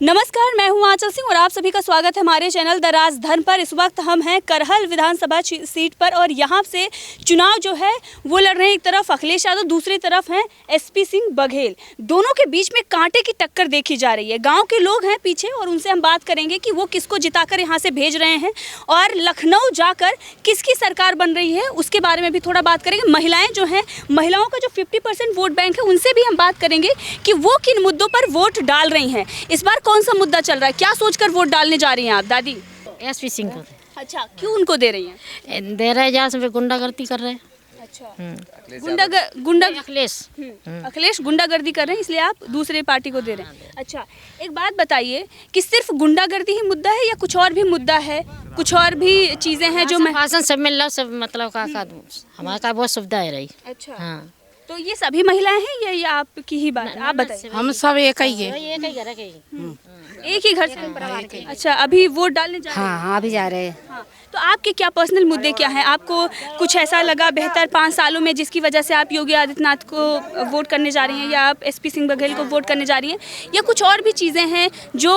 नमस्कार, मैं हूं आंचल सिंह और आप सभी का स्वागत है हमारे चैनल द राजधन पर। इस वक्त हम हैं करहल विधानसभा सीट पर और यहां से चुनाव जो है वो लड़ रहे हैं। एक तरफ अखिलेश यादव, दूसरी तरफ हैं एसपी सिंह बघेल। दोनों के बीच में कांटे की टक्कर देखी जा रही है। गांव के लोग हैं पीछे और उनसे हम बात करेंगे कि वो किसको जिताकर यहाँ से भेज रहे हैं और लखनऊ जाकर किसकी सरकार बन रही है उसके बारे में भी थोड़ा बात करेंगे। महिलाएँ जो हैं, महिलाओं का जो 50% वोट बैंक है उनसे भी हम बात करेंगे कि वो किन मुद्दों पर वोट डाल रही हैं। इस बार कौन सा मुद्दा चल रहा है, क्या सोचकर वोट डालने जा रही हैं आप दादी? एसपी सिंह को। अच्छा, क्यों उनको दे रही हैं? दे रहे जहाँ से गुंडागर्दी कर रहे हैं। अच्छा, अखिलेश गुंडागर्दी कर रहे हैं इसलिए आप दूसरे पार्टी को दे रहे हैं। अच्छा, एक बात बताइए कि सिर्फ गुंडागर्दी ही मुद्दा है या कुछ और भी मुद्दा है, कुछ और भी चीजें हैं जो शासन सब मिल रहा सब मतलब का हमारे का बहुत सुविधा है रही। अच्छा, हाँ। तो ये सभी महिलाएं हैं या ये आपकी ही बात है? आप बताइए। हम सब एक ही है, एक ही घर से। अच्छा, अभी वोट डालने जा रहे हैं? हाँ अभी जा रहे हैं। हाँ, तो आपके क्या पर्सनल मुद्दे क्या हैं? आपको कुछ ऐसा लगा बेहतर 5 सालों में जिसकी वजह से आप योगी आदित्यनाथ को वोट करने जा रही हैं या आप एसपी सिंह बघेल को वोट करने जा रही हैं, या कुछ और भी चीज़ें हैं जो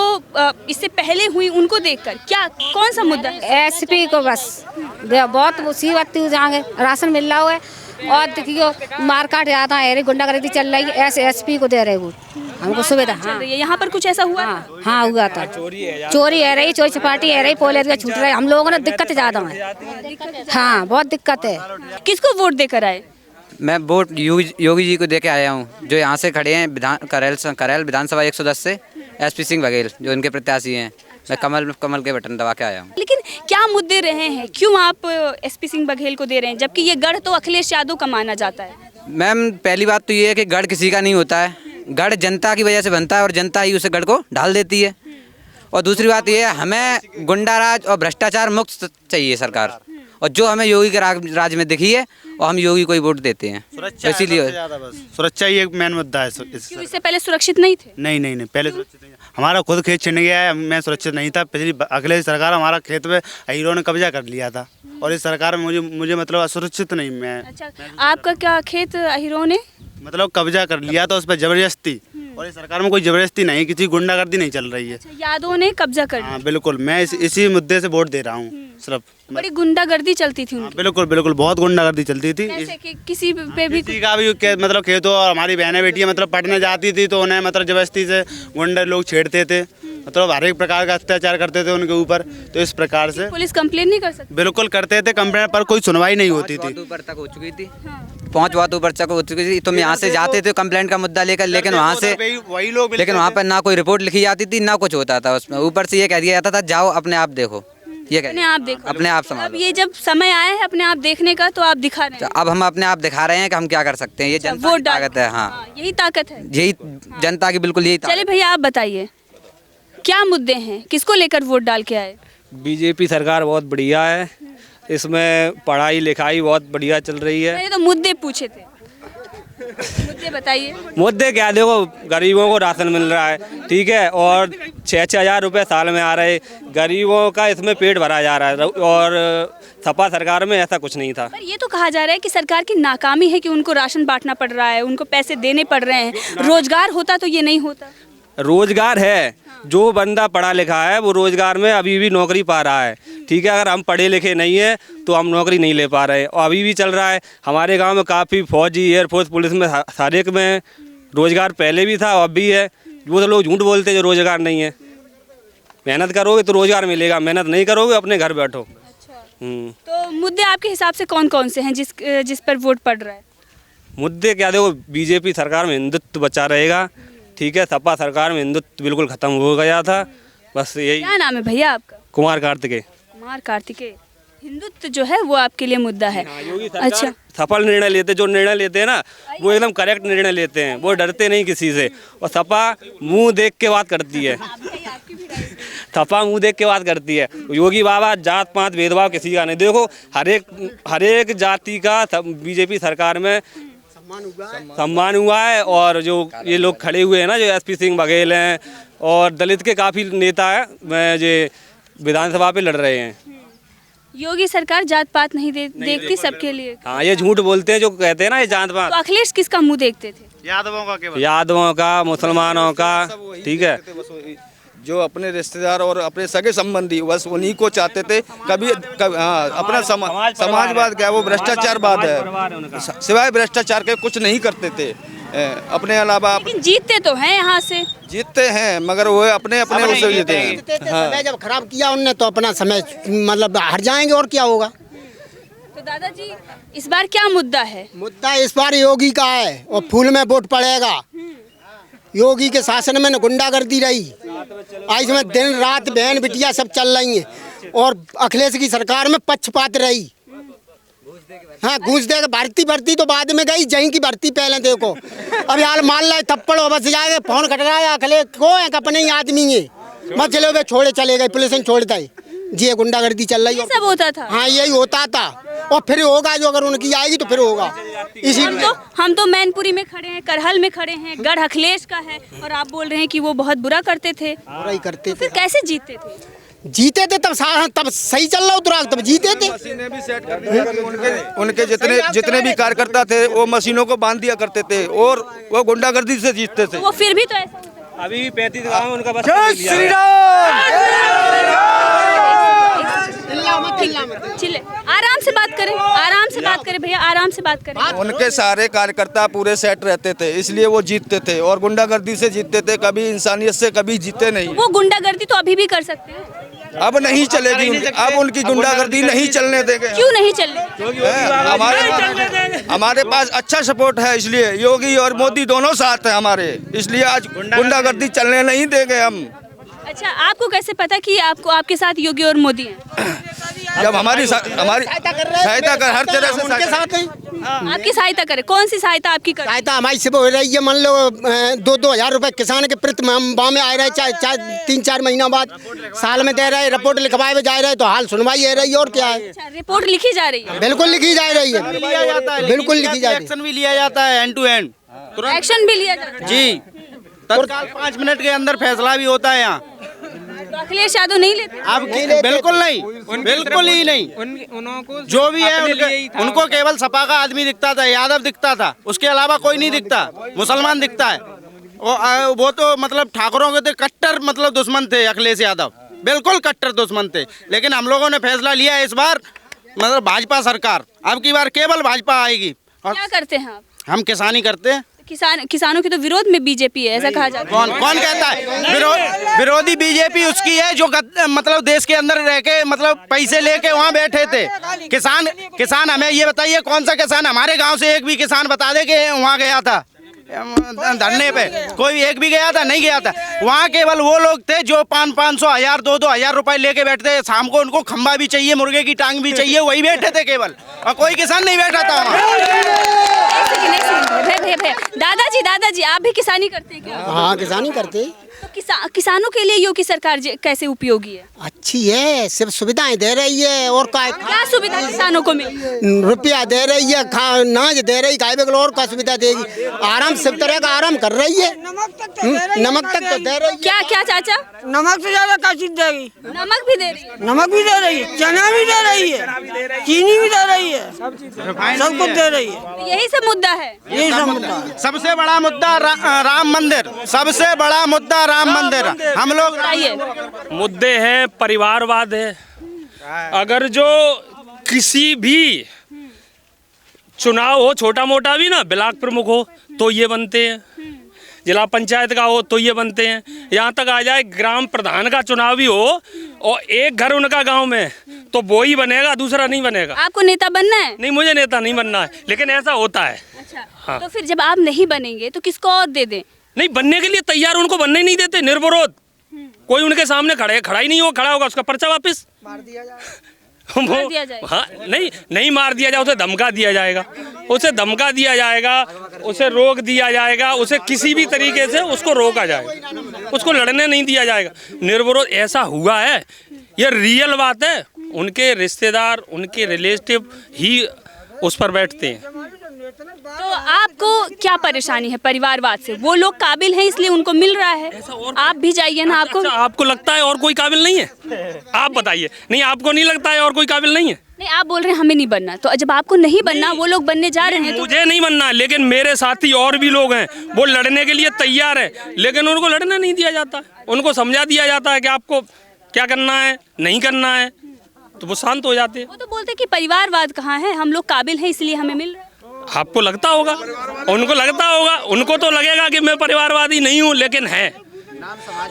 इससे पहले हुई उनको देखकर? क्या कौन सा मुद्दा है? एसपी को बस बहुत उसी वक्त जाएंगे, राशन मिल रहा है और देखियो मारकाट ज़्यादा है, गुंडागर्दी चल रही है, ऐसे एसपी को दे रहे वो हमको सुविधा। हाँ, यहाँ पर कुछ ऐसा हुआ? हाँ हुआ था। चोरी है रही, चोरी चपाटी है रही, पोलियो छूट रहे, हम लोगों ने दिक्कत ज़्यादा है। हाँ बहुत दिक्कत है। किसको वोट देकर आए? मैं वोट योगी जी को दे के आया हूँ, जो यहाँ से खड़े हैं करैल विधानसभा 110 से एसपी सिंह बघेल जो इनके प्रत्याशी हैं। मैं कमल के बटन दबा के आया हूँ। लेकिन क्या मुद्दे रहे हैं, क्यों आप एसपी सिंह बघेल को दे रहे हैं जबकि ये गढ़ तो अखिलेश यादव का माना जाता है? मैम, पहली बात तो ये है कि गढ़ किसी का नहीं होता है, गढ़ जनता की वजह से बनता है और जनता ही उसे गढ़ को ढाल देती है। और दूसरी बात ये है, हमें गुंडाराज और भ्रष्टाचार मुक्त चाहिए सरकार, और जो हमें योगी के राज में दिखी है और हम योगी को ही वोट देते हैं। इसीलिए सुरक्षा ही एक मेन मुद्दा है। क्यों इससे पहले सुरक्षित नहीं थे? नहीं पहले सुरक्षित नहीं। हमारा खुद खेत छिन गया है, मैं सुरक्षित नहीं था। पिछली अखिलेश सरकार हमारा खेत में हीरो ने कब्जा कर लिया था और इस सरकार में मुझे मतलब असुरक्षित नहीं मैं। अच्छा, आपका क्या खेत हीरो ने मतलब कब्जा कर लिया था उस पर जबरदस्ती, और इस सरकार में कोई जबरदस्ती नहीं, किसी गुंडागर्दी नहीं चल रही है। अच्छा, यादव ने कब्जा कर लिया। हाँ बिल्कुल, मैं इसी मुद्दे से वोट दे रहा हूँ सिर्फ। बड़ी गुंडागर्दी चलती थी उनकी। बिल्कुल बहुत गुंडागर्दी चलती थी। कि किसी पे भी किसी का भी मतलब खेतों, और हमारी बहनें बेटियां मतलब पढ़ने जाती थी तो उन्हें मतलब जबरदस्ती से गुंडे लोग छेड़ते थे, मतलब हर एक प्रकार का अत्याचार करते थे उनके ऊपर। तो इस प्रकार से पुलिस कंप्लेन नहीं कर सकती? बिल्कुल करते थे कंप्लेन, पर कोई सुनवाई नहीं होती थी। ऊपर तक हो चुकी थी, 5 बात ऊपर तक हो चुकी थी। तुम यहाँ से जाते थे कंप्लेंट का मुद्दा लेकर, लेकिन वहाँ से वही लोग, लेकिन वहाँ पर ना कोई रिपोर्ट लिखी जाती थी ना कुछ होता था उसमें। ऊपर से ये कह दिया जाता था जाओ अपने आप देखो, ये अपने आप देखो, अपने आप अब संभालो। ये जब समय आया है अपने आप देखने का तो आप दिखा रहे हैं। अब हम अपने आप दिखा रहे हैं कि हम क्या कर सकते हैं। ये जनता की ताकत है। हाँ, यही ताकत है, यही जनता की बिल्कुल यही ताकत। चलिए भैया आप बताइए क्या मुद्दे हैं, किसको लेकर वोट डाल के आए? बीजेपी सरकार बहुत बढ़िया है, इसमें पढ़ाई लिखाई बहुत बढ़िया चल रही है। मैंने तो मुद्दे पूछे थे, मुद्दे बताइए। मुद्दे क्या, देखो गरीबों को राशन मिल रहा है, ठीक है, और 6-6 हज़ार रुपये साल में आ रहे, गरीबों का इसमें पेट भरा जा रहा है। और सपा सरकार में ऐसा कुछ नहीं था। पर ये तो कहा जा रहा है कि सरकार की नाकामी है कि उनको राशन बांटना पड़ रहा है, उनको पैसे देने पड़ रहे हैं। रोजगार होता तो ये नहीं होता। रोजगार है, जो बंदा पढ़ा लिखा है वो रोजगार में अभी भी नौकरी पा रहा है, ठीक है। अगर हम पढ़े लिखे नहीं है तो हम नौकरी नहीं ले पा रहे, और अभी भी चल रहा है। हमारे गांव में काफ़ी फौजी, एयरफोर्स, पुलिस में हर एक में रोजगार पहले भी था और अब भी है। वो तो लोग झूठ बोलते हैं जो रोजगार नहीं है। मेहनत करोगे तो रोजगार मिलेगा, मेहनत नहीं करोगे अपने घर बैठो। तो मुद्दे आपके हिसाब से कौन कौन से हैं जिस पर वोट पड़ रहा है? मुद्दे क्या, देखो बीजेपी सरकार में हिंदुत्व बचा रहेगा, ठीक है। सपा सरकार में हिंदुत्व बिल्कुल खत्म हो गया था, बस यही। क्या नाम है भैया आपका? कुमार कार्तिकेय। कुमार कार्तिकेय। हिंदुत्व जो है वो आपके लिए मुद्दा है। अच्छा, सफल निर्णय लेते, जो निर्णय लेते हैं ना वो एकदम करेक्ट निर्णय लेते हैं, वो डरते नहीं किसी से। और सपा मुंह देख के बात करती है, सपा मुंह देख के बात करती है। योगी बाबा जात पात भेदभाव किसी का नहीं, देखो हर एक जाति का बीजेपी सरकार में सम्मान हुआ है। और जो ये लोग खड़े हुए हैं ना, जो एसपी सिंह बघेल हैं और दलित के काफ़ी नेता हैं जो विधानसभा पे लड़ रहे हैं। योगी सरकार जात पात नहीं देखती, सबके लिए। हाँ, ये झूठ बोलते हैं जो कहते हैं ना ये जात पात। तो अखिलेश किसका मुंह देखते थे? यादवों का, मुसलमानों का, ठीक है। जो अपने रिश्तेदार और अपने सगे संबंधी बस उन्हीं को चाहते थे। कभी हाँ, अपना समाजवाद क्या वो भ्रष्टाचारवाद है, सिवाय भ्रष्टाचार के कुछ नहीं करते थे अपने अलावा। लेकिन जीतते तो हैं यहाँ से, जीतते हैं मगर वो अपने उसे जीते हैं। समय जब खराब किया उनने तो अपना समय मतलब हार जाएंगे और क्या होगा। तो दादाजी इस बार क्या मुद्दा है? मुद्दा इस बार योगी का है और फूल में वोट पड़ेगा। योगी के शासन में न गुंडागर्दी रही, आज में दिन रात बहन बिटिया सब चल रही हैं और अखिलेश की सरकार में पक्षपात रही। हाँ, घूस देगा। भर्ती तो बाद में गई, जहीं की भर्ती पहले देखो। अब यार मान ला थप्पड़ बस जाएगा, फोन कट रहा अखिलेश को है अपने ही आदमी है, मत चलो वे छोड़े चले गए, पुलिस ने छोड़ता है जी, गुंडागर्दी चल रही है। सब होता था। हाँ, यही होता था और फिर होगा जो, अगर उनकी आएगी तो फिर होगा। हम तो मैनपुरी में खड़े हैं, करहल में खड़े हैं, गढ़ अखिलेश का है और आप बोल रहे हैं कि वो बहुत बुरा करते थे। बुरा ही करते तो फिर कैसे जीतते थे? जीते थे तब सही चल रहा उतरा तब जीते थे। उनके जितने भी कार्यकर्ता थे वो मशीनों को बांध दिया करते थे और वो गुंडागर्दी से जीतते थे। वो फिर भी तो ऐसा होता है। अभी भी 35 गाँव में उनका बस चिल्ले, आराम से बात करें, आराम से बात करें भैया, आराम से बात करें। उनके सारे कार्यकर्ता पूरे सेट रहते थे, इसलिए वो जीतते थे और गुंडागर्दी से जीतते थे, कभी इंसानियत से कभी जीते नहीं। वो गुंडागर्दी तो अभी भी कर सकते हैं। अब नहीं चलेगी, अब उनकी गुंडागर्दी नहीं चलने देंगे। क्यों नहीं चलने? हमारे पास अच्छा सपोर्ट है, इसलिए योगी और मोदी दोनों साथ हैं हमारे, इसलिए आज गुंडागर्दी चलने नहीं देंगे हम। अच्छा, आपको कैसे पता कि आपके साथ योगी और मोदी हैं? जब हमारी सहायता कर हर तरह से उनके साथ हैं। आपकी सहायता करे, कौन सी सहायता आपकी करे? सहायता हमारी से हो रही है, मान लो 2-2 हज़ार रुपए किसान के प्रति गाँव में आ रहे, चाहे 3-4 महीना बाद साल में दे रहे, रिपोर्ट लिखवाए में जा रहे, तो हाल सुनवाई है रही और क्या है। अच्छा, रिपोर्ट लिखी जा रही है? बिल्कुल लिखी जा रही है, बिल्कुल लिखी जा रही है। एक्शन भी लिया जाता है, एंड टू एंड एक्शन भी लिया जाता है जी, तत्काल 5 मिनट के अंदर फैसला भी होता है यहाँ। तो अखिलेश यादव नहीं लेते? अब बिल्कुल नहीं, बिल्कुल ही नहीं। जो भी है उनको केवल सपा का आदमी दिखता था, यादव दिखता था, उसके अलावा कोई नहीं दिखता। मुसलमान दिखता है, वो तो मतलब ठाकुरों के थे, कट्टर मतलब दुश्मन थे अखिलेश यादव, बिल्कुल कट्टर दुश्मन थे। लेकिन हम लोगों ने फैसला लिया इस बार मतलब भाजपा सरकार, अब की बार केवल भाजपा आएगी। और क्या करते हैं आप? हम किसानी करते हैं। किसानों के तो विरोध में बीजेपी है, ऐसा कहा जाता है। कौन कहता है? विरोधी बीजेपी उसकी है जो मतलब देश के अंदर रह के मतलब पैसे लेके वहाँ बैठे थे। किसान हमें ये बताइए, कौन सा किसान हमारे गांव से एक भी किसान बता दे कि वहाँ गया था धरने पे? कोई एक भी गया था? नहीं गया था। वहाँ केवल वो लोग थे जो 500, 1000, 2-2 रुपए लेके बैठते थे। शाम को उनको खंबा भी चाहिए, मुर्गे की टांग भी चाहिए, वही बैठे थे केवल, और कोई किसान नहीं बैठा था भैया, दादाजी आप भी किसानी करते हैं क्या? हाँ, किसानी करते। तो किसानों के लिए योगी सरकार कैसे उपयोगी है? अच्छी है, सिर्फ सुविधाएं दे रही है और क्या सुविधा किसानों को मिली? रुपया दे रही है, नाज दे रही, काय बेगल और क्या सुविधा देगी? आराम सब तरह का आराम कर रही है, नमक तक तो दे रही है। क्या चाचा? नमक से ज्यादा क्या चीज देगी? नमक भी दे रही है, नमक भी दे रही है, चना भी दे रही है, चीनी भी दे रही है, सब कुछ दे रही है। तो यही सब मुद्दा है। यही सब मुद्दा। सबसे बड़ा मुद्दा राम मंदिर, सबसे बड़ा मुद्दा राम मंदिर। हम लोग मुद्दे हैं, परिवारवाद है। अगर जो किसी भी चुनाव हो, छोटा मोटा भी ना, ब्लॉक प्रमुख हो तो ये बनते हैं, जिला पंचायत का हो तो ये बनते हैं, यहाँ तक आ जाए ग्राम प्रधान का चुनाव भी हो और एक घर उनका गांव में, तो वो ही बनेगा, दूसरा नहीं बनेगा। आपको नेता बनना है? नहीं, मुझे नेता नहीं बनना है, लेकिन ऐसा होता है। अच्छा, हाँ। तो फिर जब आप नहीं बनेंगे तो किसको और दे दें? नहीं, बनने के लिए तैयार, उनको बनने ही नहीं देते, निर्विरोध। कोई उनके सामने खड़ा ही नहीं हो, खड़ा होगा उसका पर्चा वापस मार दिया जाए। हाँ, नहीं मार दिया जाए, उसे धमका दिया जाएगा, उसे रोक दिया जाएगा, उसे किसी भी तरीके से उसको रोका जाएगा, उसको लड़ने नहीं दिया जाएगा। निर्विरोध ऐसा हुआ है, ये रियल बात है। उनके रिश्तेदार, उनके रिलेटिव ही उस पर बैठते हैं। तो आपको क्या परेशानी है परिवारवाद से? वो लोग काबिल हैं इसलिए उनको मिल रहा है, आप भी जाइए ना। आपको आपको लगता है और कोई काबिल नहीं है? आप बताइए। नहीं, आपको नहीं लगता है और कोई काबिल नहीं है? नहीं, आप बोल रहे हैं हमें नहीं बनना, तो जब आपको नहीं बनना, वो लोग बनने जा रहे हैं तो मुझे नहीं बनना, लेकिन मेरे साथी और भी लोग हैं, वो लड़ने के लिए तैयार है, लेकिन उनको लड़ना नहीं दिया जाता। उनको समझा दिया जाता है कि आपको क्या करना है, नहीं करना है, तो वो शांत हो जाते हैं। वो तो बोलते हैं कि परिवारवाद कहाँ है, हम लोग काबिल हैं इसलिए हमें मिल रहा है। आपको लगता होगा, उनको लगता होगा, उनको तो लगेगा कि मैं परिवारवादी नहीं हूँ, लेकिन है।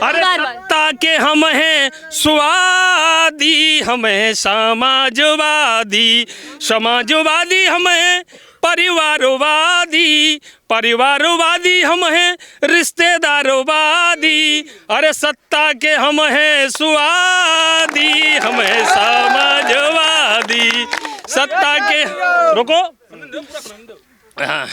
अरे सत्ता के हम हैं स्वादी, हम हैं समाजवादी, समाजवादी हम हैं परिवारवादी, परिवारवादी हम हैं रिश्तेदारवादी। अरे सत्ता के हम हैं स्वादी, हम हैं समाजवादी, सत्ता के रुको। हाँ।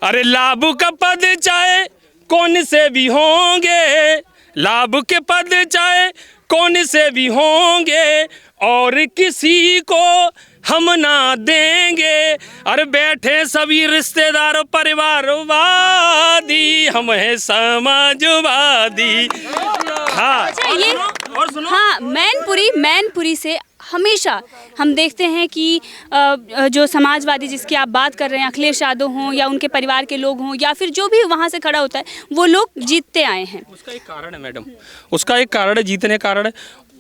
अरे लाभ का पद चाहे कौन से भी होंगे, लाभ के पद चाहे कौन से भी होंगे, और किसी को हम ना देंगे। अरे बैठे सभी रिश्तेदार परिवारवादी, हम हैं समाजवादी। हाँ, अच्छा, ये और सुनो। हाँ, मैनपुरी से हमेशा हम देखते हैं कि जो समाजवादी जिसकी आप बात कर रहे हैं, अखिलेश यादव हों या उनके परिवार के लोग हों या फिर जो भी वहाँ से खड़ा होता है, वो लोग जीतते आए हैं। उसका एक कारण है मैडम, उसका एक कारण है, जीतने कारण है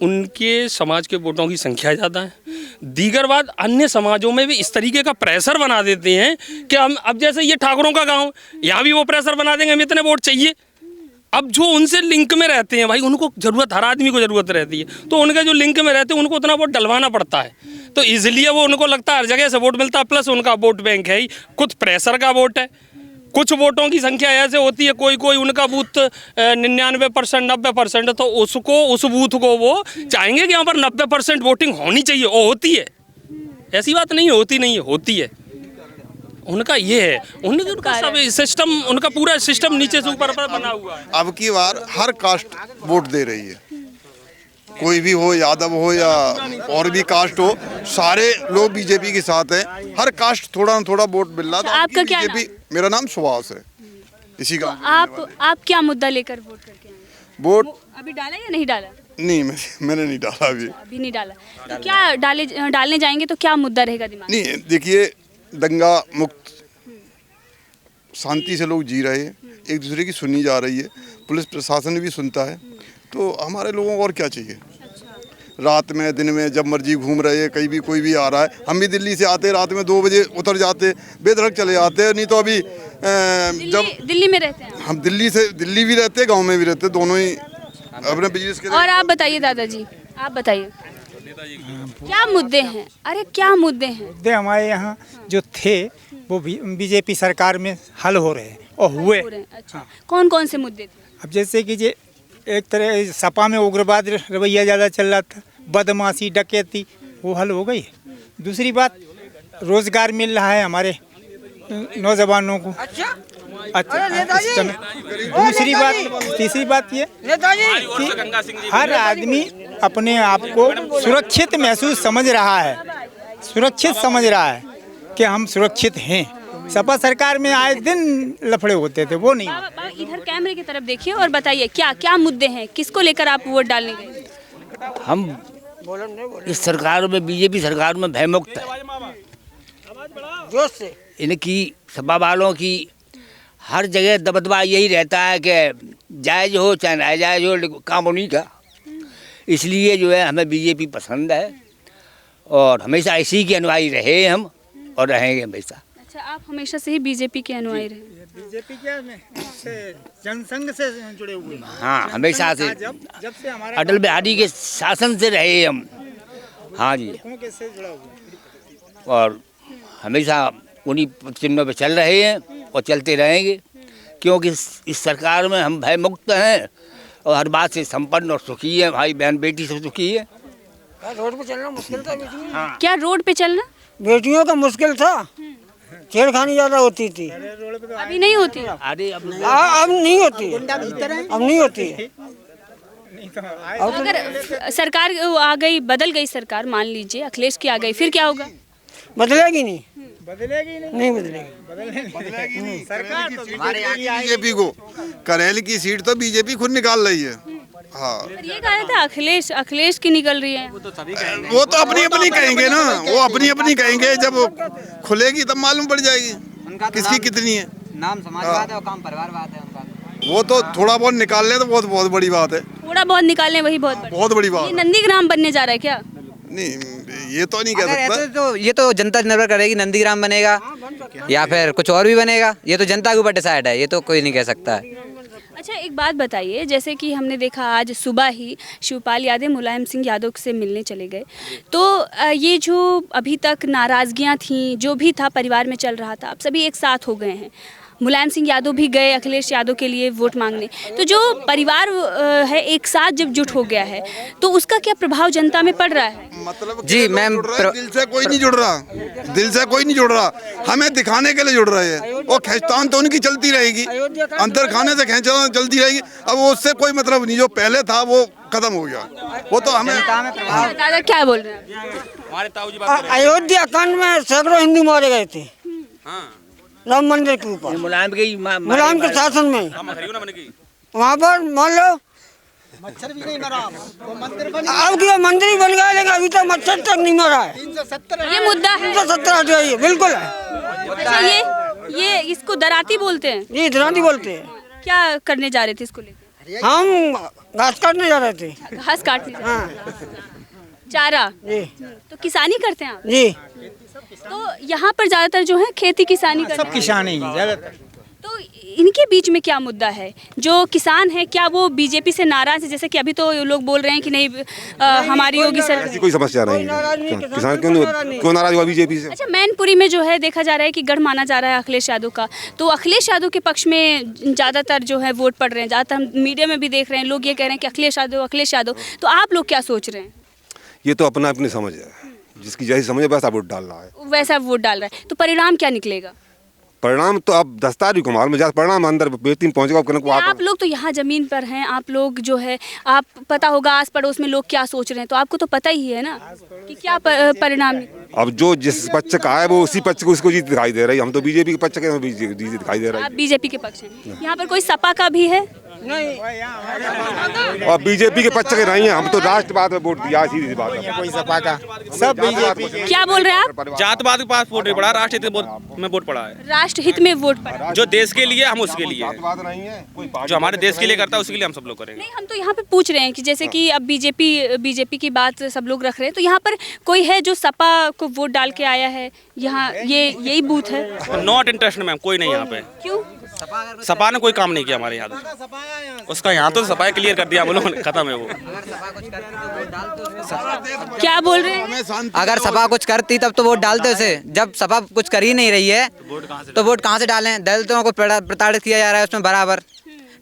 उनके समाज के वोटों की संख्या ज़्यादा है। दीगर बात, अन्य समाजों में भी इस तरीके का प्रेशर बना देते हैं कि हम, अब जैसे ये ठाकुरों का गांव, यहाँ भी वो प्रेशर बना देंगे हमें इतने वोट चाहिए। अब जो उनसे लिंक में रहते हैं भाई, उनको ज़रूरत, हर आदमी को ज़रूरत रहती है, तो उनके जो लिंक में रहते हैं उनको उतना वोट डलवाना पड़ता है, तो इसलिए वो उनको लगता है हर जगह से वोट मिलता है। प्लस उनका वोट बैंक है ही, कुछ प्रेशर का वोट है, कुछ वोटों की संख्या ऐसे होती है, कोई उनका बूथ 99% 90%, तो उसको, उस बूथ को वो चाहेंगे कि यहाँ पर 90% वोटिंग होनी चाहिए, वो होती है। ऐसी बात नहीं होती नहीं है, होती है। उनका ये है, उनका सब सिस्टम, उनका पूरा सिस्टम नीचे से ऊपर पर बना हुआ है। अब की बार हर कास्ट वोट दे रही है, कोई भी हो, यादव हो या और भी कास्ट हो, सारे लोग बीजेपी के साथ हैं। हर कास्ट थोड़ा न थोड़ा वोट मिल रहा था। आपका क्या नाम? मेरा नाम सुभाष है। इसी का आप क्या मुद्दा लेकर वोट करके आए? वोट अभी डाला या नहीं डाला? नहीं, मैंने नहीं डाला अभी नहीं डाला, तो क्या डालने जाएंगे तो क्या मुद्दा रहेगा दिमाग में? नहीं, देखिए, दंगा मुक्त शांति से लोग जी रहे हैं, एक दूसरे की सुनी जा रही है, पुलिस प्रशासन भी सुनता है, तो हमारे लोगों को और क्या चाहिए। रात में दिन में जब मर्जी घूम रहे हैं, कहीं भी कोई भी आ रहा है। हम भी दिल्ली से आते, रात में 2 बजे उतर जाते, बेधड़क चले जाते हैं। नहीं तो अभी जब दिल्ली में रहते हैं हम, दिल्ली भी रहते, गांव में भी रहते, दोनों ही अपने बिजनेस के। और आप बताइए दादाजी, आप बताइए क्या मुद्दे हैं? अरे क्या मुद्दे हैं? मुद्दे हमारे यहाँ जो थे वो बीजेपी सरकार में हल हो रहे हैं और हुए। अच्छा, कौन कौन से मुद्दे थे? अब जैसे कि ये एक तरह सपा में उग्रवाद रवैया ज़्यादा चल रहा था, बदमाशी, डकैती, वो हल हो गई। दूसरी बात, रोजगार मिल रहा है हमारे नौजवानों को। अच्छा, दूसरी बात, तीसरी बात ये कि हर आदमी अपने आप को सुरक्षित महसूस समझ रहा है, सुरक्षित समझ रहा है कि हम सुरक्षित हैं। सपा सरकार में आए दिन लफड़े होते थे, वो नहीं। बाबा इधर कैमरे की तरफ देखिए और बताइए क्या क्या मुद्दे हैं, किसको लेकर आप वोट डालने गए? हम इस सरकार में, बीजेपी सरकार में भयमुक्त है। इनकी सपा वालों की हर जगह दबदबा यही रहता है कि जायज हो चाहे नाजायज हो, काम उन्हीं का। इसलिए जो है हमें बीजेपी पसंद है और हमेशा इसी के अनुयायी रहे हम और रहेंगे हमेशा। अच्छा, आप हमेशा से ही बीजेपी के अनुयायी रहे? बीजेपी क्या में जनसंघ से जुड़े हुए। हाँ, हमेशा से, जब से हमारा अटल बिहारी के शासन से रहे हम। हाँ जी, से जुड़ा हुआ और हमेशा उन्हीं चिन्हों पे चल रहे हैं और चलते रहेंगे, क्योंकि इस सरकार में हम भय मुक्त हैं और हर बात से संपन्न और सुखी है। भाई बहन बेटी से सुखी है। रोड पे चलना मुश्किल था बेटियों। हाँ। क्या रोड पे चलना बेटियों का मुश्किल था, छेड़खानी ज्यादा होती थी। अभी नहीं होती? अरे अब नहीं होती, अब नहीं होती। अगर सरकार आ गई, बदल गई सरकार, मान लीजिए अखिलेश की आ गई, फिर क्या होगा? बदलेगी नहीं, बदलेगी नहीं बदलेगी। सरकार तो बीजेपी को, करेल की सीट तो बीजेपी खुद निकाल रही है। हाँ पर ये कह रहे थे अखिलेश की निकल रही है। वो तो अपनी अपनी कहेंगे ना, वो अपनी अपनी कहेंगे, जब खुलेगी तब मालूम पड़ जाएगी किसकी कितनी है। नाम समाजवाद है और काम परिवारवाद है उनका। वो तो थोड़ा बहुत निकाल ले तो बहुत बड़ी बात है। थोड़ा बहुत निकालने वही बहुत बड़ी बात। ये नंदीग्राम बनने जा रहा है क्या? नहीं, ये तो नहीं कह सकता। तो ये तो जनता निर्भर करेगी, नंदीग्राम बनेगा या फिर कुछ और भी बनेगा, ये तो जनता के ऊपर डिसाइड है, ये तो कोई नहीं कह सकता है। अच्छा, एक बात बताइए, जैसे कि हमने देखा आज सुबह ही शिवपाल यादव मुलायम सिंह यादव से मिलने चले गए, तो ये जो अभी तक नाराज़गियाँ थीं, जो भी था परिवार में चल रहा था, अब सभी एक साथ हो गए हैं। मुलायम सिंह यादव भी गए अखिलेश यादव के लिए वोट मांगने, तो जो परिवार है एक साथ जब जुट हो गया है तो उसका क्या प्रभाव जनता में पड़ रहा है? मतलब जी मैम, दिल से कोई नहीं जुड़ रहा, दिल से कोई नहीं जुड़ रहा, हमें दिखाने के लिए जुड़ रहे हैं। वो खींचतान तो उनकी चलती रहेगी, अंदर खाने से खींचतान चलती रहेगी। अब उससे कोई मतलब नहीं, जो पहले था वो खत्म हो गया, वो तो हमें। दादा क्या बोल रहे हैं? अयोध्या कांड में सैकड़ों हिंदू मारे गए थे राम मंदिर के ऊपर, मुलायम के शासन में। वहाँ पर मान लो मच्छर भी नहीं मरा, वो मंदिर बन अब की मंदिर ही बन गया, लेकिन अभी तक मच्छर तक नहीं मरा है। ये मुद्दा है, 370 हट गई है, बिल्कुल है। अच्छा, ये इसको दराती बोलते हैं? ये दराती बोलते हैं। क्या करने जा रहे थे इसको लेकर? हम घास काटने जा रहे थे। घास काटने? हाँ चारा जी। तो किसानी करते हैं आप? जी। तो यहाँ पर ज्यादातर जो है खेती किसानी करते सब हैं। किसान ही ज्यादातर। तो इनके बीच में क्या मुद्दा है? जो किसान है क्या वो बीजेपी से नाराज है? जैसे कि अभी तो लोग बोल रहे हैं कि नहीं हमारी योगी सरकार। ऐसी कोई समस्या नहीं है, किसान क्यों नाराज हुआ बीजेपी से? अच्छा, मैनपुरी में जो है देखा जा रहा है कि गढ़ माना जा रहा है अखिलेश यादव का, तो अखिलेश यादव के पक्ष में ज़्यादातर जो है वोट पड़ रहे हैं, ज़्यादातर हम मीडिया में भी देख रहे हैं, लोग ये कह रहे हैं कि अखिलेश यादव। तो आप लोग क्या सोच रहे हैं? ये तो अपना अपनी समझ है, जिसकी जैसी समझ है वैसा वोट डाल रहा है, वैसा वोट डाल रहा है, तो परिणाम क्या निकलेगा? परिणाम तो अब 10 तारीख को मालूम है, परिणाम अंदर बेहतरीन पहुंचेगा। आप लोग तो यहाँ जमीन पर हैं, आप लोग जो है, आप पता होगा आस पड़ोस में लोग क्या सोच रहे हैं, तो आपको तो पता ही है ना कि क्या परिणाम। अब जो जिस पक्ष का है वो उसी पक्ष को उसको जीत दिखाई दे रही है। हम तो बीजेपी के पक्ष के जीत दिखाई दे रहा है। आप बीजेपी के पक्ष हैं? यहाँ पर कोई सपा का भी है? और बीजेपी के पक्ष के नहीं है, हम तो राष्ट्रवाद में वोट दिया, सीधी बात है। कोई सपा का, सब बीजेपी। क्या बोल रहे हैं आप? जातवाद के पास वोट नहीं पड़ा, राष्ट्रहित में वोट पड़ा है। राष्ट्रहित में वोट पड़ा, जो देश के लिए हम उसके लिए, जो हमारे देश के लिए करता है उसके लिए हम सब लोग करेंगे। नहीं, हम तो यहाँ पे पूछ रहे हैं कि जैसे कि अब बीजेपी की बात सब लोग रख रहे हैं, तो यहाँ पर कोई है जो सपा को वोट डाल के आया है यहाँ? यही बूथ है? नॉट इंटरेस्टेड मैम, कोई नहीं यहाँ पे। क्यों? सपा ने कोई काम नहीं किया हमारे यहाँ तो। उसका यहाँ तो सपा क्लियर कर दिया, बोलो खत्म है वो। क्या बोल रहे हैं? अगर सपा कुछ करती तब तो वोट डालते उसे, जब सपा कुछ कर ही नहीं रही है तो वोट कहाँ से डालें? दलितों को प्रताड़ित किया जा रहा है उसमें बराबर,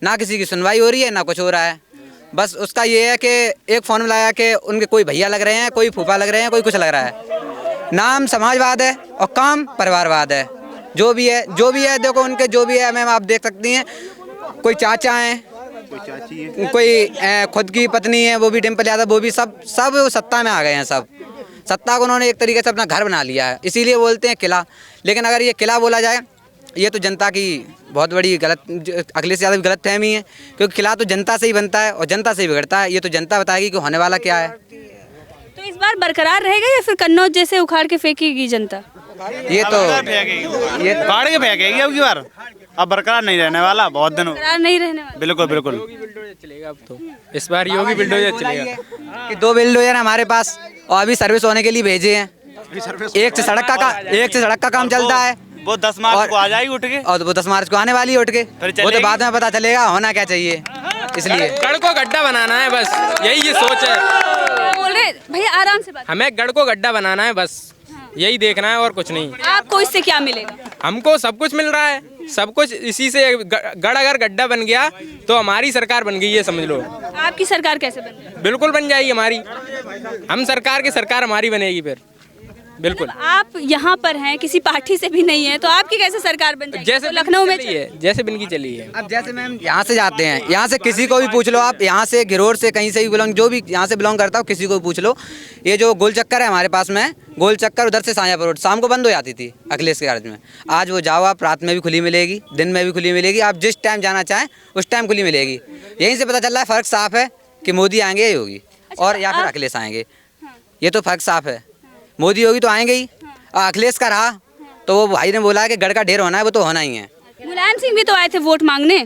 ना किसी की सुनवाई हो रही है ना कुछ हो रहा है। बस उसका ये है कि एक फोन में लाया कि उनके कोई भैया लग रहे हैं, कोई फूफा लग रहे हैं, कोई कुछ लग रहा है। नाम समाजवाद है और काम परिवारवाद है। जो भी है देखो उनके जो भी है मैम, आप देख सकती हैं, कोई चाचा हैं, कोई खुद की पत्नी है, वो भी डिम्पल यादव, वो भी सब सत्ता में आ गए हैं। सब सत्ता को उन्होंने एक तरीके से अपना घर बना लिया है, इसीलिए बोलते हैं किला। लेकिन अगर ये किला बोला जाए, ये तो जनता की बहुत बड़ी गलत, अखिलेश यादव की गलतफहमी है, क्योंकि किला तो जनता से ही बनता है और जनता से ही बिगड़ता है। ये तो जनता बताएगी कि होने वाला क्या है। तो इस बार बरकरार रहेगा या फिर कन्नौज जैसे उखाड़ के फेंकेगी जनता? ये तो ये उखाड़ के फेंकेगी अब की बार, अब बरकरार नहीं रहने वाला, बहुत दिन बरकरार नहीं रहने वाला। बिल्कुल बिल्कुल चलेगा अब तो, इस बार योगी बिल्डोजर चलेगा कि 2 बिल्डोजर हमारे पास और अभी सर्विस होने के लिए भेजे हैं। एक से सड़क का काम चलता है, वो 10 मार्च को आ जाएगी उठ के, और वो 10 मार्च को आने वाली है उठ के, वो तो बाद में पता चलेगा होना क्या चाहिए। इसलिए गढ़ को गड्ढा बनाना है बस, यही ये सोच है। बोल रहे भैया, आराम से बात। हमें गढ़ को गड्ढा बनाना है बस, यही देखना है और कुछ नहीं। आपको इससे क्या मिलेगा? हमको सब कुछ मिल रहा है, सब कुछ इसी से। गढ़ अगर गड्ढा बन गया तो हमारी सरकार बन गई है, समझ लो। आपकी सरकार कैसे बन गई? बिल्कुल बन जाएगी हमारी, हम सरकार हमारी बनेगी फिर, बिल्कुल। आप यहाँ पर हैं, किसी पार्टी से भी नहीं है, तो आपकी कैसे सरकार बन जाएगी? जैसे तो लखनऊ में जैसे बन की चली है। अब जैसे मैम यहाँ से जाते हैं, यहाँ से किसी को भी पूछ लो आप, यहाँ से घिरोर से कहीं से भी बिलोंग, जो भी यहाँ से बिलोंग करता हो किसी को पूछ लो, ये जो गोल चक्कर है हमारे पास में, गोल चक्कर उधर से साजापुर रोड शाम को बंद हो जाती थी अखिलेश के कार्य में। आज वो जाओ आप, रात में भी खुली मिलेगी, दिन में भी खुली मिलेगी, आप जिस टाइम जाना चाहें उस टाइम खुली मिलेगी। यहीं से पता चल रहा है, फ़र्क साफ है कि मोदी आएंगे या योगी, और या फिर अखिलेश आएंगे। ये तो फर्क साफ है, मोदी योगी तो आएंगे ही, और अखिलेश का रहा तो वो भाई ने बोला कि गढ़ का ढेर होना है, वो तो होना ही है। मुलायम सिंह भी तो आए थे वोट मांगने,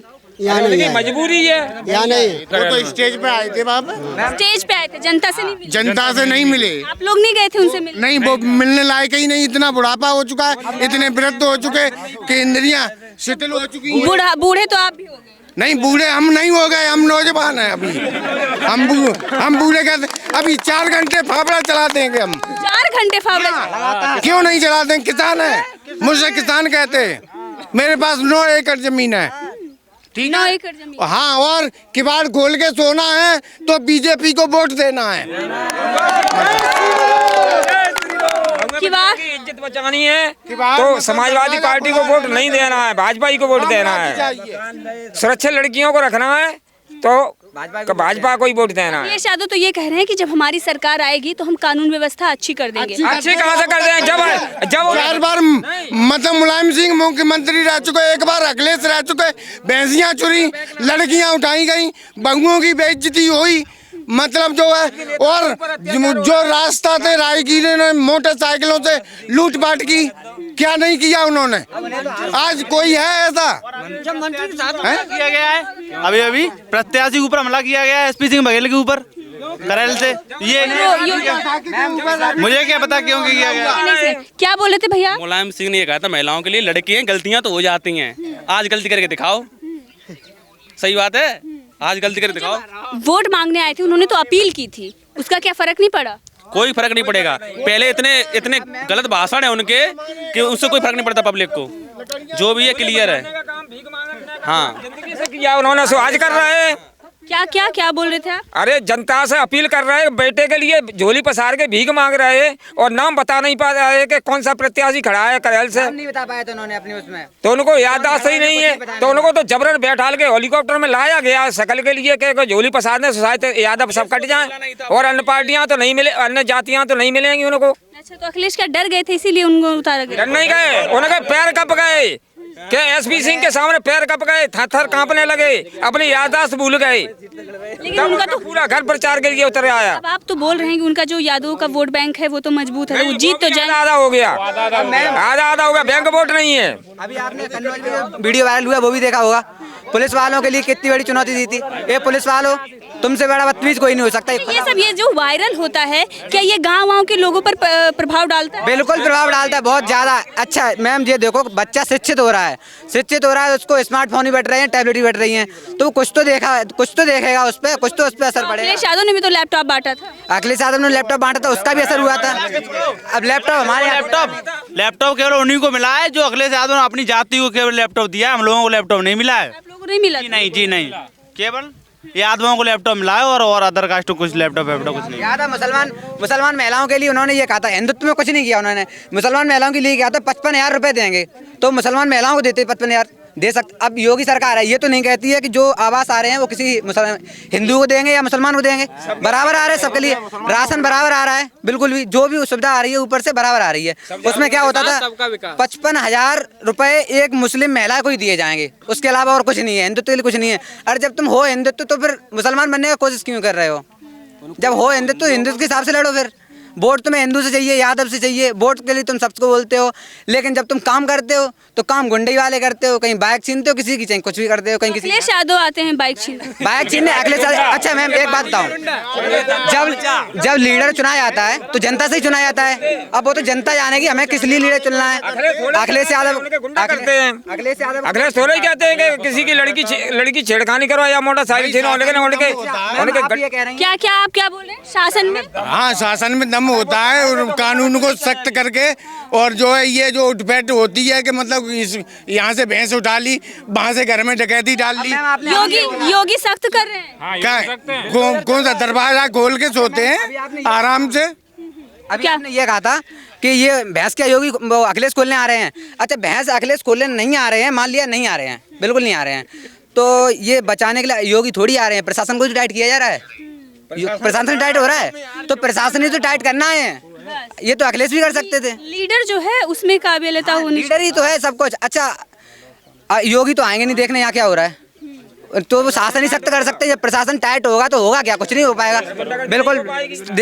मजबूरी है या नहीं, वो तो स्टेज पे आए थे बाबा, स्टेज पे आए थे, जनता से नहीं मिले। जनता से नहीं मिले, आप लोग नहीं गए थे उनसे मिलने? नहीं वो मिलने लायक ही नहीं, इतना बुढ़ापा हो चुका है, इतने वृद्ध हो चुके कि इंद्रियां शिथिल हो चुकी हैं। बूढ़े तो आप भी हो गए। नहीं बूढ़े हम नहीं हो गए, हम नौजवान हैं अभी। हम बूढ़े कहते अभी 4 घंटे फावड़ा चलाते हैं हम। 4 घंटे फावड़ा क्यों नहीं चलाते हैं? किसान है, मुझसे किसान कहते हैं। मेरे पास 9 एकड़ जमीन है, ठीक 9 है? एकड़ जमीन। हाँ, और किवाड़ खोल के सोना है तो बीजेपी को वोट देना है। इज्जत बचानी है तो समाजवादी पार्टी को वोट नहीं देना है, भाजपा ही को वोट देना है। सुरक्षित लड़कियों को रखना है तो भाजपा को ही वोट देना है। अखिलेश यादव तो ये कह रहे हैं कि जब हमारी सरकार आएगी तो हम कानून व्यवस्था अच्छी कर देंगे। अच्छी कहाँ से कर दें, जब 4 बार मतलब मुलायम सिंह मुख्यमंत्री रह चुके, 1 बार अखिलेश रह चुके, भैंसियां चुरी, लड़कियां उठाई गई, बहुओं की बेइज्जती हुई, मतलब जो है, और जो रास्ता थे राहगीरों ने मोटरसाइकिलों से लूटपाट की, क्या नहीं किया उन्होंने? आज कोई है ऐसा? किया गया है अभी प्रत्याशी के ऊपर हमला किया गया है, एसपी सिंह बघेल के ऊपर करैल से। ये मुझे क्या पता क्यों किया गया। क्या बोले थे भैया? मुलायम सिंह ने ये कहा था महिलाओं के लिए लड़की हैं, गलतियां तो हो जाती हैं, आज गलती करके दिखाओ। सही बात है, आज गलती करके दिखाओ। वोट मांगने आए थे, उन्होंने तो अपील की थी, उसका क्या फर्क नहीं पड़ा? कोई फर्क नहीं पड़ेगा। पहले इतने गलत भाषण है उनके कि उससे कोई फर्क नहीं पड़ता पब्लिक को। जो भी है क्लियर है। हाँ, किया उन्होंने सो आज कर रहे हैं। क्या बोल रहे थे आप? अरे जनता से अपील कर रहे हैं, बेटे के लिए झोली पसार के भीख मांग रहे हैं और नाम बता नहीं पा रहे कि कौन सा प्रत्याशी खड़ा है करैल से। नहीं बता पाए थे उन्होंने अपनी उसमें, तो उनको याददाश्त ही नहीं है, तो उनको तो जबरन बैठाल के हेलीकॉप्टर में लाया गया शकल के लिए कि झोली पसारने से यादव सब कट जाए, और अन्य पार्टियां तो नहीं मिले, अन्य जातियां तो नहीं मिलेंगी उनको। अच्छा, तो अखिलेश क्या डर गए थे इसीलिए उनको उतारा गया? डर नहीं गए, उनके पैर कप गए, क्या एसपी सिंह के सामने पैर कप गए, थर कांपने लगे, अपनी याददाश्त भूल गए, लेकिन उनका तो पूरा घर प्रचार के लिए उतर आया। अब आप तो बोल रहे हैं कि उनका जो यादवों का वोट बैंक है वो तो मजबूत है, वो जीत तो जाए। आधा हो गया, आधा हो गया, बैंक वोट नहीं है। अभी आपने वीडियो वायरल हुआ वो भी देखा होगा, पुलिस वालों के लिए कितनी बड़ी चुनौती दी थी। ये पुलिस वालों, तुमसे बड़ा बदतमीज कोई नहीं हो सकता। ये जो वायरल होता है, क्या ये गाँव के लोगों पर प्रभाव डालता है? बिल्कुल प्रभाव डालता है, बहुत ज्यादा। अच्छा मैम, ये देखो, बच्चा शिक्षित हो रहा है, उसको स्मार्टफोन ही बैठ रहे हैं, टैबलेट ही बैठ रही हैं, तो कुछ तो देखेगा उस पर, कुछ तो उस पर असर पड़ेगा। अखिलेश यादव ने भी तो लैपटॉप बांटा था। अखिलेश यादव ने लैपटॉप बांटा था, उसका भी असर हुआ था। अब लैपटॉप हमारे लैपटॉप केवल उन्हीं को मिला है जो अखिलेश यादव ने अपनी जाति को केवल लैपटॉप दिया है, हम लोगों को लैपटॉप नहीं मिला है। आप लोगों को नहीं मिला? जी नहीं, केवल यादवों को लैपटॉप मिला है और अदर कास्ट को कुछ लैपटॉप कुछ नहीं। याद है मुसलमान महिलाओं के लिए उन्होंने ये कहा था, हिंदुत्व में कुछ नहीं किया उन्होंने, मुसलमान महिलाओं के लिए कहा था 55,000 रुपए देंगे, तो मुसलमान महिलाओं को देते 55,000 दे सकते। अब योगी सरकार है, ये तो नहीं कहती है कि जो आवास आ रहे हैं वो किसी हिंदू को देंगे या मुसलमान को देंगे, बराबर आ रहे हैं सबके लिए, राशन बराबर आ रहा है, बिल्कुल भी जो भी सुविधा आ रही है ऊपर से बराबर आ रही है। उसमें क्या होता था, 55,000 रुपए एक मुस्लिम महिला को ही दिए जाएंगे, उसके अलावा और कुछ नहीं है, हिंदुत्व के लिए कुछ नहीं है। अरे जब तुम हो हिंदुत्व तो फिर मुसलमान बनने की कोशिश क्यों कर रहे हो? जब हो हिंदुत्व तो हिंदुत्व के हिसाब से लड़ो। फिर वोट तुम्हें हिंदू से चाहिए, यादव से चाहिए, वोट के लिए तुम सबको बोलते हो, लेकिन जब तुम काम करते हो तो काम गुंडे वाले करते हो, कहीं बाइक छीनते हो किसी की, चाहे कुछ भी करते हो, कहीं किसी। अखिलेश यादव आते हैं बाइक छीनने। अखिलेश यादव। अच्छा मैम एक बात बताऊं, जब लीडर चुना जाता है तो जनता से ही चुना जाता है। अब वो तो जनता जानेगी हमें किस लिए लीडर चुनना है। अखिलेश यादव अखिलेश थोड़े ही कहते हैं कि किसी की लड़की छेड़खानी करो या मोटरसाइकिल छीनो, लेकिन क्या आप क्या बोले? शासन में, हाँ शासन में दम होता है, और कानून को सख्त करके, और जो है ये जो उठपैठ होती है कि मतलब यहाँ से भैंस उठा ली, वहाँ से घर में डकैती डाल ली। योगी सख्त कर रहे हैं। क्या कौन सा दरवाजा खोल के सोते हैं आराम से? अभी आपने ये कहा था कि ये भैंस क्या योगी अखिलेश खोलने आ रहे हैं। अच्छा भैंस अखिलेश खोलने नहीं आ रहे हैं, मान लिया नहीं आ रहे हैं, बिल्कुल नहीं आ रहे हैं, तो ये बचाने के लिए योगी थोड़ी आ रहे हैं, प्रशासन को जो टाइट किया जा रहा है, प्रशासन टाइट हो रहा है, तो प्रशासन ही तो टाइट करना है, ये तो अखिलेश भी कर सकते थे। लीडर जो है उसमें काबिलियत होनी, लीडर ही तो है सब कुछ। अच्छा योगी तो आएंगे नहीं देखने यहाँ क्या हो रहा है, तो वो शासन ही सख्त कर सकते हैं। जब प्रशासन टाइट होगा तो होगा क्या, कुछ नहीं हो पाएगा।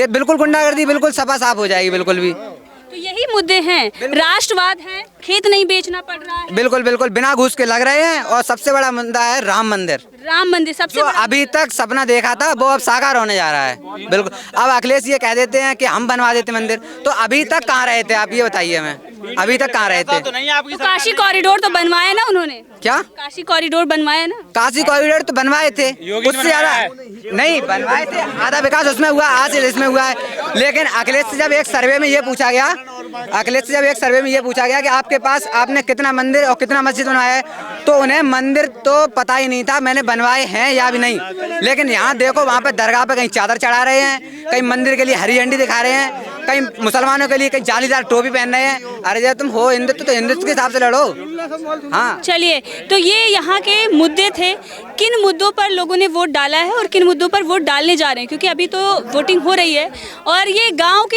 बिल्कुल गुंडागर्दी बिल्कुल सफा साफ हो जाएगी बिल्कुल भी। तो यही मुद्दे हैं, राष्ट्रवाद है, खेत नहीं बेचना पड़ रहा है। बिल्कुल बिल्कुल बिना घूस के लग रहे हैं। और सबसे बड़ा मुद्दा है राम मंदिर। राम मंदिर सबसे अभी तक सपना देखा था वो अब साकार होने जा रहा है। बिल्कुल अब अखिलेश ये कह देते हैं कि हम बनवा देते मंदिर, तो अभी तक कहाँ रहे थे आप ये बताइए हमें, अभी तक कहाँ रहे थे? तो काशी कॉरिडोर तो बनवाया ना उन्होंने, क्या काशी कॉरिडोर बनवाया ना? काशी कॉरिडोर तो बनवाए थे, उससे ज्यादा नहीं बनवाए थे, आधा विकास उसमें हुआ, आज इसमें हुआ है। लेकिन अखिलेश से जब एक सर्वे में ये पूछा गया, कि आपके पास आपने कितना मंदिर और कितना मस्जिद बनवाया है, तो उन्हें मंदिर तो पता ही नहीं था मैंने बनवाए हैं या भी नहीं। लेकिन यहाँ देखो वहाँ पे दरगाह पे कहीं चादर चढ़ा रहे हैं, कहीं मंदिर के लिए हरी झंडी दिखा रहे हैं, कहीं मुसलमानों के लिए कहीं जालीदार टोपी पहन रहे हैं। अरे जब तुम हो हिंदुत्व तो हिंदुत्व के हिसाब से लड़ो। हाँ चलिए, तो ये यहाँ के मुद्दे थे, किन मुद्दों पर लोगों ने वोट डाला है और किन मुद्दों पर वोट डालने जा रहे हैं, क्योंकि अभी तो वोटिंग हो रही है। और ये गांव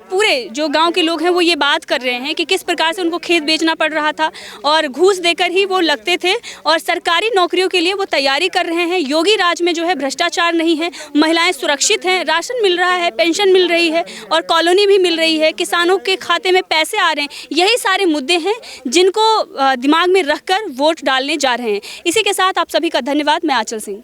पूरे जो गांव के लोग हैं वो ये बात कर रहे हैं कि किस प्रकार से उनको खेत बेचना पड़ रहा था और घूस देकर ही वो लगते थे, और सरकारी नौकरियों के लिए वो तैयारी कर रहे हैं। योगी राज में जो है भ्रष्टाचार नहीं है, महिलाएं सुरक्षित हैं, राशन मिल रहा है, पेंशन मिल रही है और कॉलोनी भी मिल रही है, किसानों के खाते में पैसे आ रहे हैं। यही सारे मुद्दे हैं जिनको दिमाग में रखकर वोट डालने जा रहे हैं। इसी के साथ आप सभी का धन्यवाद। मैं आंचल सिंह।